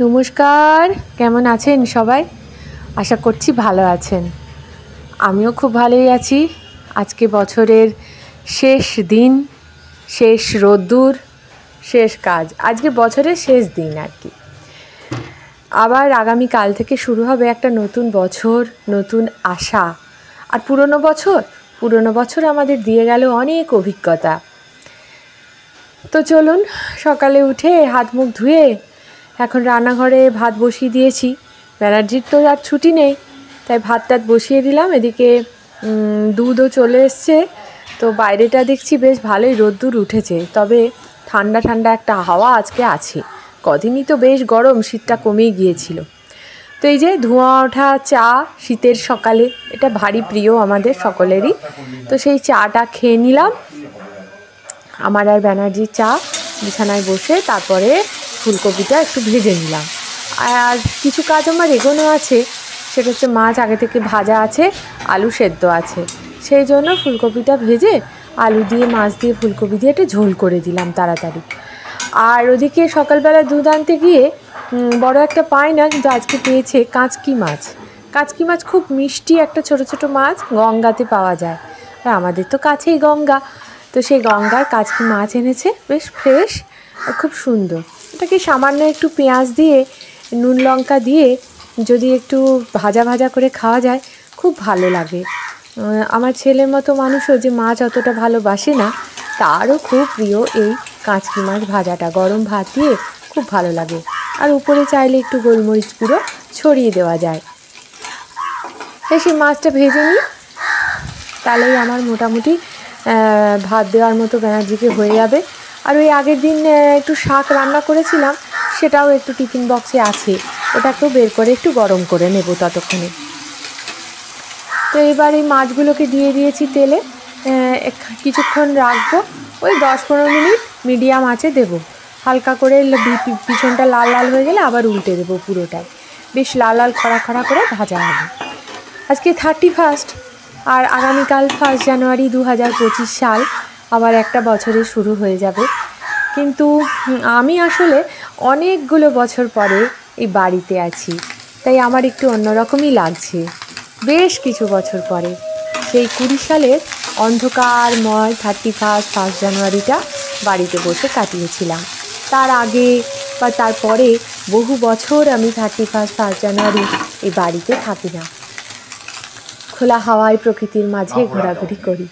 নমস্কার, কেমন আছেন সবাই? আশা করছি ভালো আছেন। আমিও খুব ভালোই আছি। আজকে বছরের শেষ দিন, শেষ রোদ্দুর, শেষ কাজ। আজকে বছরের শেষ দিন আর কি। আবার আগামীকাল থেকে শুরু হবে একটা নতুন বছর, নতুন আশা। আর পুরনো বছর আমাদের দিয়ে গেল অনেক অভিজ্ঞতা। তো চলুন, সকালে উঠে হাত মুখ ধুয়ে এখন রান্নাঘরে ভাত বসিয়ে দিয়েছি। ব্যানার্জির তো আর ছুটি নেই, তাই ভাত বসিয়ে দিলাম। এদিকে দুধও চলে এসছে। তো বাইরেটা দেখছি বেশ ভালোই রোদ্দুর উঠেছে, তবে ঠান্ডা ঠান্ডা একটা হাওয়া আজকে আছে। কদিনই তো বেশ গরম, শীতটা কমেই গিয়েছিল। তো এই যে ধোঁয়া ওঠা চা শীতের সকালে, এটা ভারী প্রিয় আমাদের সকলেরই। তো সেই চাটা খেয়ে নিলাম, আমার আর ব্যানার্জির চা। বিছানায় বসে তারপরে ফুলকপিটা একটু ভেজে নিলাম। আর কিছু কাজ আমার এগোনো আছে, সেটা হচ্ছে মাছ আগে থেকে ভাজা আছে, আলু সেদ্ধ আছে। সেই জন্য ফুলকপিটা ভেজে আলু দিয়ে মাছ দিয়ে ফুলকপি দিয়ে একটা ঝোল করে দিলাম তাড়াতাড়ি। আর ওদিকে সকালবেলা দুধ আনতে গিয়ে বড় একটা পায় না, কিন্তু আজকে পেয়েছে কাঁচকি মাছ। কাঁচকি মাছ খুব মিষ্টি একটা ছোট ছোট মাছ, গঙ্গাতে পাওয়া যায়। আর আমাদের তো কাছেই গঙ্গা, তো সেই গঙ্গার কাঁচকি মাছ এনেছে, বেশ ফ্রেশ আর খুব সুন্দর। এটাকে সামান্য একটু পেঁয়াজ দিয়ে নুন লঙ্কা দিয়ে যদি একটু ভাজা ভাজা করে খাওয়া যায়, খুব ভালো লাগে। আমার ছেলের মতো মানুষও যে মাছ অতটা ভালোবাসে না, তারও খুব প্রিয় এই কাঁচকি মাছ ভাজাটা। গরম ভাত দিয়ে খুব ভালো লাগে। আর উপরে চাইলে একটু গোলমরিচ গুঁড়ো ছড়িয়ে দেওয়া যায়। সেই মাছটা ভেজে নিই, তাহলেই আমার মোটামুটি ভাত দেওয়ার মতো ব্যানার্জিকে হয়ে যাবে। আর ওই আগের দিন একটু শাক রান্না করেছিলাম, সেটাও একটু টিফিন বক্সে আছে, ওটাকেও বের করে একটু গরম করে নেব ততক্ষণে। তো এবার এই মাছগুলোকে দিয়ে দিয়েছি তেলে, কিছুক্ষণ রাখবো, ওই 10-15 মিনিট মিডিয়াম আঁচে দেবো। হালকা করে পিছনটা লাল লাল হয়ে গেলে আবার উল্টে দেবো পুরোটাই। বেশ লাল লাল খড়া খড়া করে ভাজা হবে। আজকে 31 আর আগামীকাল 1 জানুয়ারি 2025 সাল, আবার একটা বছরের শুরু হয়ে যাবে। কিন্তু আমি আসলে অনেকগুলো বছর পরে এই বাড়িতে আছি, তাই আমার একটু অন্যরকমই লাগছে। বেশ কিছু বছর পরে সেই 20 সালের অন্ধকারময় 1 জানুয়ারিটা বাড়িতে বসে কাটিয়েছিলাম। তার আগে বা তারপরে বহু বছর আমি 1 জানুয়ারি এই বাড়িতে থাকি না, খোলা হাওয়ায় প্রকৃতির মাঝে ঘোরাঘুরি করি।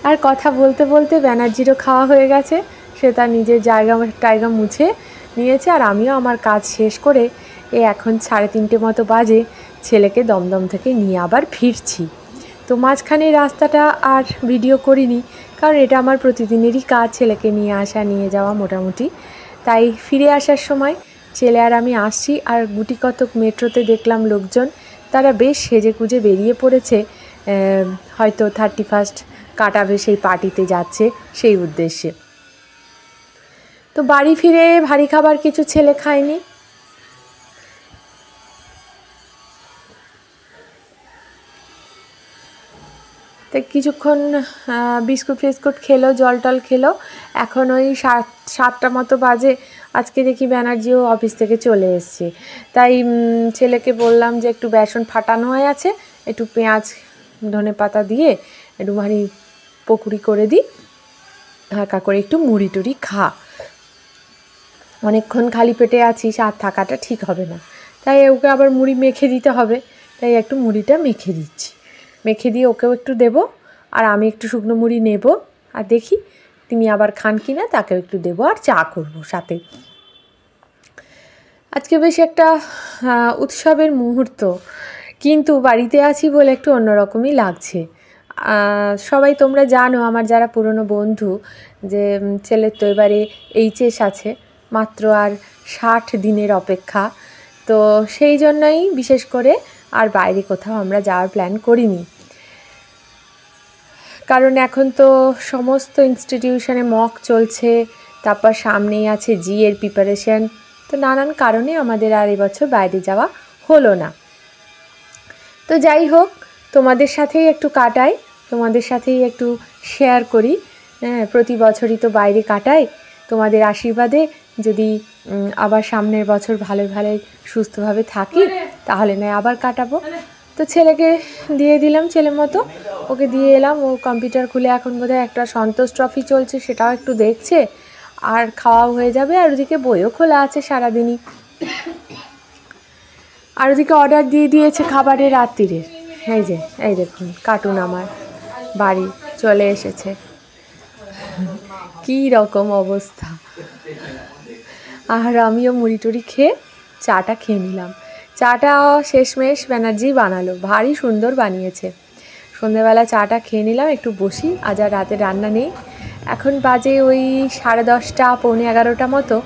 আর কথা বলতে বলতে ব্যানার্জিরও খাওয়া হয়ে গেছে, সে তার নিজের জায়গা মুছে নিয়েছে। আর আমিও আমার কাজ শেষ করে এখন 3:30 মতো বাজে, ছেলেকে দমদম থেকে নিয়ে আবার ফিরছি। তো মাঝখানে রাস্তাটা আর ভিডিও করিনি, কারণ এটা আমার প্রতিদিনেরই কাজ, ছেলেকে নিয়ে আসা নিয়ে যাওয়া মোটামুটি। তাই ফিরে আসার সময় ছেলে আর আমি আসছি, আর গুটি কতক মেট্রোতে দেখলাম লোকজন, তারা বেশ সেজে গুজে বেরিয়ে পড়েছে, হয়তো 31 কাটাবে, সেই পার্টিতে যাচ্ছে সেই উদ্দেশ্যে। তো বাড়ি ফিরে ভারী খাবার কিছু ছেলে খায়নি, তাই কিছুক্ষণ বিস্কুট খেলো, জল টল খেলো। এখন ওই 7টা মতো বাজে। আজকে দেখি ব্যানার্জিও অফিস থেকে চলে এসছে, তাই ছেলেকে বললাম যে একটু বেসন ফাটানো হয়ে আছে, একটু পেঁয়াজ ধনেপাতা দিয়ে একটুখানি পকোড়ি করে দিই, হালকা করে একটু মুড়ি টুড়ি খা। অনেকক্ষণ খালি পেটে আছিস, আর থাকাটা ঠিক হবে না, তাই ওকে আবার মুড়ি মেখে দিতে হবে। তাই একটু মুড়িটা মেখে দিচ্ছি, মেখে দিয়ে ওকেও একটু দেবো, আর আমি একটু শুকনো মুড়ি নেব, আর দেখি তিনি আবার খান কি না, তাকেও একটু দেবো, আর চা করব সাথে। আজকে বেশ একটা উৎসবের মুহূর্ত, কিন্তু বাড়িতে আছি বলে একটু অন্যরকমই লাগছে। সবাই তোমরা জানো, আমার যারা পুরনো বন্ধু, যে ছেলের তো এবারে HS আছে, মাত্র আর 60 দিনের অপেক্ষা। তো সেই জন্যই বিশেষ করে আর বাইরে কোথাও আমরা যাওয়ার প্ল্যান করিনি, কারণ এখন তো সমস্ত ইনস্টিটিউশনে মক চলছে, তারপর সামনেই আছে GEর প্রিপারেশন। তো নানান কারণে আমাদের আর এবছর বাইরে যাওয়া হলো না। তো যাই হোক, তোমাদের সাথেই একটু কাটাই, তোমাদের সাথেই একটু শেয়ার করি। প্রতি বছরই তো বাইরে কাটাই, তোমাদের আশীর্বাদে যদি আবার সামনের বছর ভালো ভালো সুস্থভাবে থাকি তাহলে নয় আবার কাটাবো। তো ছেলেকে দিয়ে দিলাম, ছেলের মতো ওকে দিয়ে এলাম। ও কম্পিউটার খুলে এখন বোধহয় একটা সন্তোষ ট্রফি চলছে, সেটাও একটু দেখছে, আর খাওয়াও হয়ে যাবে। আর ওদিকে বইও খোলা আছে সারাদিনই। আর ওদিকে অর্ডার দিয়ে দিয়েছে খাবারের রাত্রিরের। এই দেখুন কার্টুন আমার বাড়ি চলে এসেছে। কী রকম অবস্থা। আর আমিও মুড়ি টুড়ি খেয়ে চাটা খেয়ে নিলাম। চাটা শেষমেশ ব্যানার্জি বানালো, ভারী সুন্দর বানিয়েছে। সন্ধেবেলা চাটা খেয়ে নিলাম, একটু বসি, আজ আর রাতে রান্না নেই। এখন বাজে ওই 10:30 পৌনে 11টা মতো।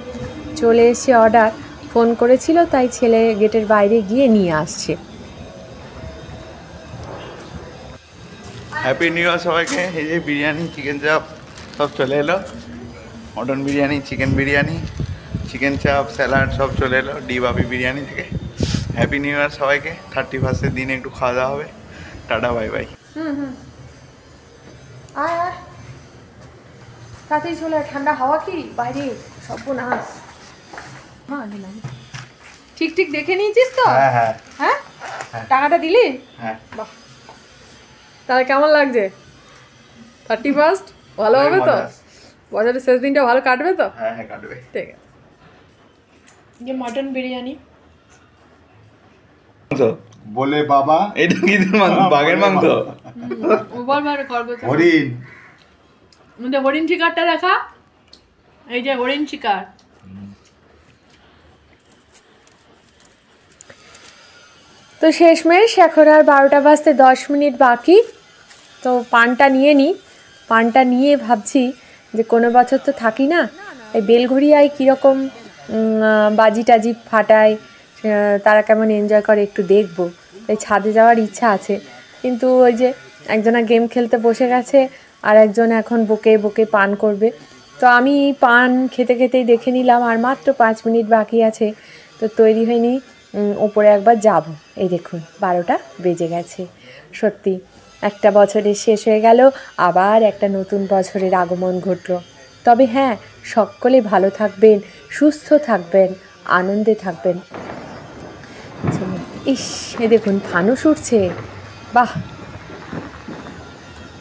চলে এসে অর্ডার, ফোন করেছিল তাই ছেলে গেটের বাইরে গিয়ে নিয়ে আসছে। হ্যাপি নিউ ইয়ার সবাইকে। এই যে বিরিয়ানি, চিকেন চাপ সব চলে এলো, mutton biryani, chicken biryani, chicken চাপ, স্যালাড সব চলে এলো বাপি বিরিয়ানি থেকে। হ্যাপি নিউ ইয়ার সবাইকে। 31st দিন একটু খাওয়া দাওয়া হবে। Tata, bye bye. তাতেই চলে, ঠান্ডা হাওয়া কি বাইরে, সর্বনাশ। ঠিক ঠিক দেখে নিয়েছিস তো? হ্যাঁ, টাকাটা দিলি? হ্যাঁ। বাহ, তাহলে কেমন লাগছে? 31st ভালো হবে তো? বছরের শেষ দিনটা ভালো কাটবে তো? হ্যাঁ, কাটবে। ঠিক আছে। যে মটন বিরিয়ানি বলে বাবা, এটা কি মাংস? বাঘের মাংস? হরিণ। হরিণ শিকারটা দেখা, এই যে হরিণ শিকার। তো শেষমেশ এখন আর 12টা বাজতে 10 মিনিট বাকি। তো পানটা নিয়ে নিই। পানটা নিয়ে ভাবছি যে কোনো বছর তো থাকি না, এই বেলঘড়িয়ায় কীরকম বাজি টাজি ফাটায়, তারা কেমন এনজয় করে একটু দেখবো। তাই ছাদে যাওয়ার ইচ্ছা আছে, কিন্তু ওই যে একজনা গেম খেলতে বসে গেছে, আর একজন এখন বকে বকে পান করবে। তো আমি পান খেতে খেতেই দেখে নিলাম আর মাত্র 5 মিনিট বাকি আছে। তো তৈরি হয়নি, ওপরে একবার যাব। এই দেখুন 12টা বেজে গেছে। সত্যি একটা বছরের শেষ হয়ে গেল, আবার একটা নতুন বছরের আগমন ঘটলো। তবে হ্যাঁ, সকলে ভালো থাকবেন, সুস্থ থাকবেন, আনন্দে থাকবেন। ইস, এ দেখুন ফানুস উঠছে। বাহ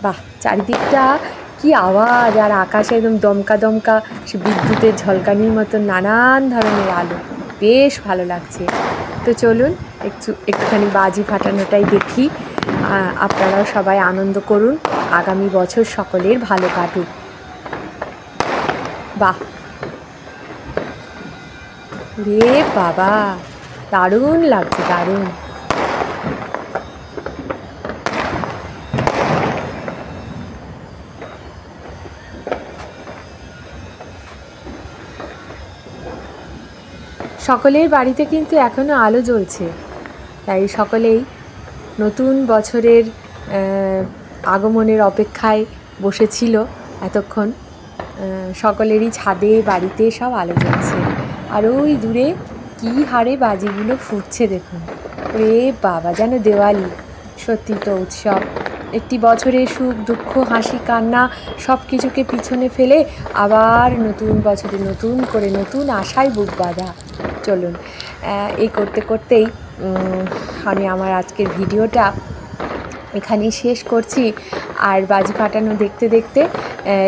বাহ, চারিদিকটা কি আওয়াজ, আর আকাশে একদম দমকা দমকা সে বিদ্যুতের ঝলকানির মতো নানান ধরনের আলো, বেশ ভালো লাগছে। তো চলুন একটুখানি বাজি ফাটানোটাই দেখি। আপনারাও সবাই আনন্দ করুন, আগামী বছর সকলের ভালো কাটুক। বাহ রে বাবা, দারুণ লাগছে, দারুণ। সকলের বাড়িতে কিন্তু এখনও আলো জ্বলছে, তাই সকলেই নতুন বছরের আগমনের অপেক্ষায় বসেছিল এতক্ষণ। সকলেরই ছাদে বাড়িতে সব আলো জ্বলছে, আর ওই দূরে কী হারে বাজিগুলো ফুটছে দেখুন। রে বাবা, যেন দেওয়ালি। সত্যি তো উৎসব। একটি বছরের সুখ দুঃখ হাসি কান্না সব কিছুকে পিছনে ফেলে আবার নতুন বছরে নতুন করে নতুন আশায় বুক বাঁধা। চলুন এই করতে করতেই আমি আমার আজকের ভিডিওটা এখানেই শেষ করছি। আর বাজি ফাটানো দেখতে দেখতে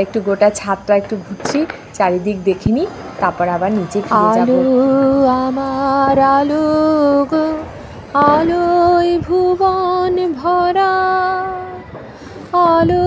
একটু গোটা ছাদটা একটু ঘুরছি, চারিদিক দেখিনি, তারপর আবার নিচে ফিরে যাব। আলো আমার আলো গো, আলোয় ভুবন ভরা, আলো